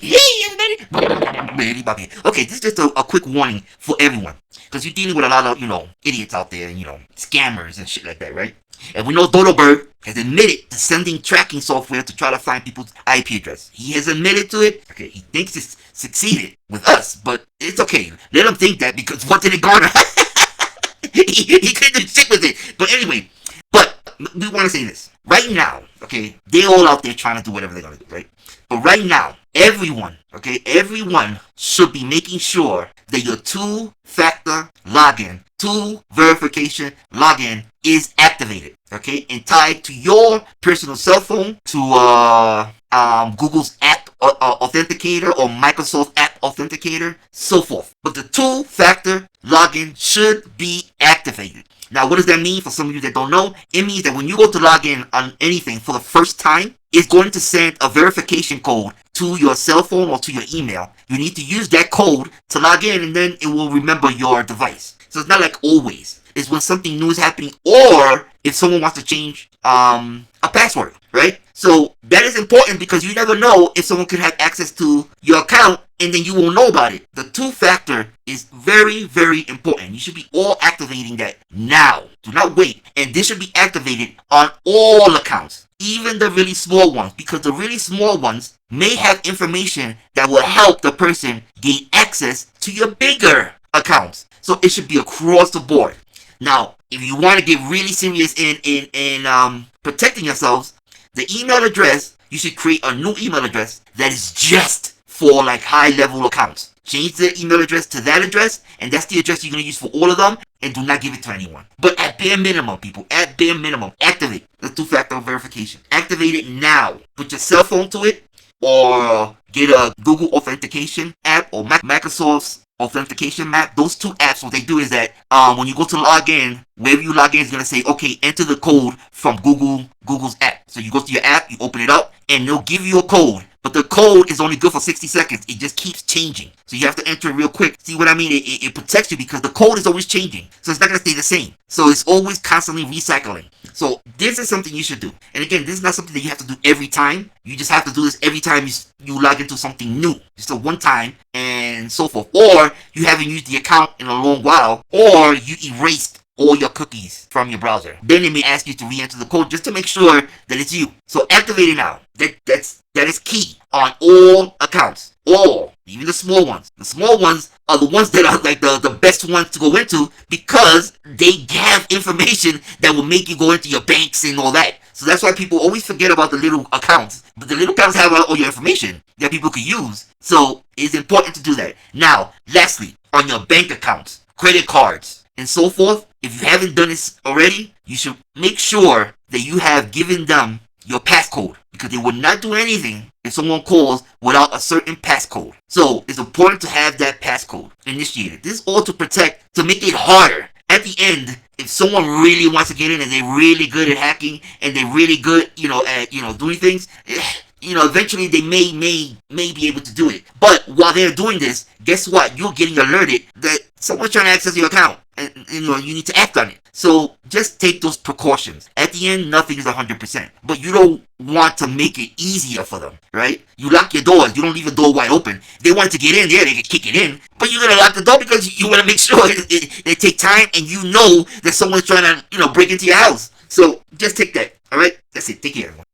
Hey everybody! Okay, this is just a quick warning for everyone. Because you're dealing with a lot of, idiots out there, scammers and shit like that, right? And we know Dodoberg has admitted to sending tracking software to try to find people's IP address. He has admitted to it. Okay, he thinks it's succeeded with us, but it's okay. Let him think that because what did it garner? he couldn't do shit with it. But anyway, we want to say this. Right now, okay, they're all out there trying to do whatever they're going to do, right? But right now, everyone should be making sure that your two-factor login, two verification login is activated, okay, and tied to your personal cell phone, to Google's app authenticator or Microsoft app authenticator, so forth. But the two-factor login should be activated. Now, what does that mean for some of you that don't know? It means that when you go to log in on anything for the first time, it's going to send a verification code to your cell phone or to your email. You need to use that code to log in, and then it will remember your device. So it's not like always. It's when something new is happening, or if someone wants to change a password, right? So that is important because you never know if someone could have access to your account and then you won't know about it. The two-factor is very, very important. You should be all activating that now. Do not wait. And this should be activated on all accounts, even the really small ones, because the really small ones may have information that will help the person gain access to your bigger accounts. So it should be across the board. Now, if you want to get really serious in protecting yourselves, the email address, you should create a new email address that is just for like high-level accounts. Change the email address to that address, and that's the address you're going to use for all of them, and do not give it to anyone. But at bare minimum, people, at bare minimum, activate the two-factor verification. Activate it now. Put your cell phone to it, or get a Google Authentication app, or Microsoft's Authentication map. Those two apps, what they do is that when you go to log in, wherever you log in is going to say, okay, enter the code from Google's app. So you go to your app, you open it up, and they'll give you a code. But the code is only good for 60 seconds. It just keeps changing. So you have to enter it real quick. See what I mean? It protects you because the code is always changing. So it's not going to stay the same. So it's always constantly recycling. So this is something you should do. And again, this is not something that you have to do every time. You just have to do this every time you log into something new. Just a one time and so forth. Or you haven't used the account in a long while. Or you erased all your cookies from your browser. Then it may ask you to re-enter the code just to make sure that it's you. So activate it now. That is key on all accounts. All. Even the small ones. The small ones are the ones that are like the best ones to go into because they have information that will make you go into your banks and all that. So that's why people always forget about the little accounts. But the little accounts have all your information that people could use. So it's important to do that. Now, lastly, on your bank accounts, credit cards, and so forth, if you haven't done this already, you should make sure that you have given them your passcode, because they will not do anything if someone calls without a certain passcode. So it's important to have that passcode initiated. This is all to protect, to make it harder. At the end, if someone really wants to get in and they're really good at hacking and they're really good, at doing things, eventually they may be able to do it. But while they're doing this, guess what? You're getting alerted that someone's trying to access your account, and you need to act on it. So just take those precautions. At the end, nothing is 100%. But you don't want to make it easier for them, right? You lock your doors. You don't leave the door wide open. If they want to get in there, they can kick it in. But you're going to lock the door because you want to make sure it take time, and you know that someone's trying to, break into your house. So just take that, all right? That's it. Take care, everyone.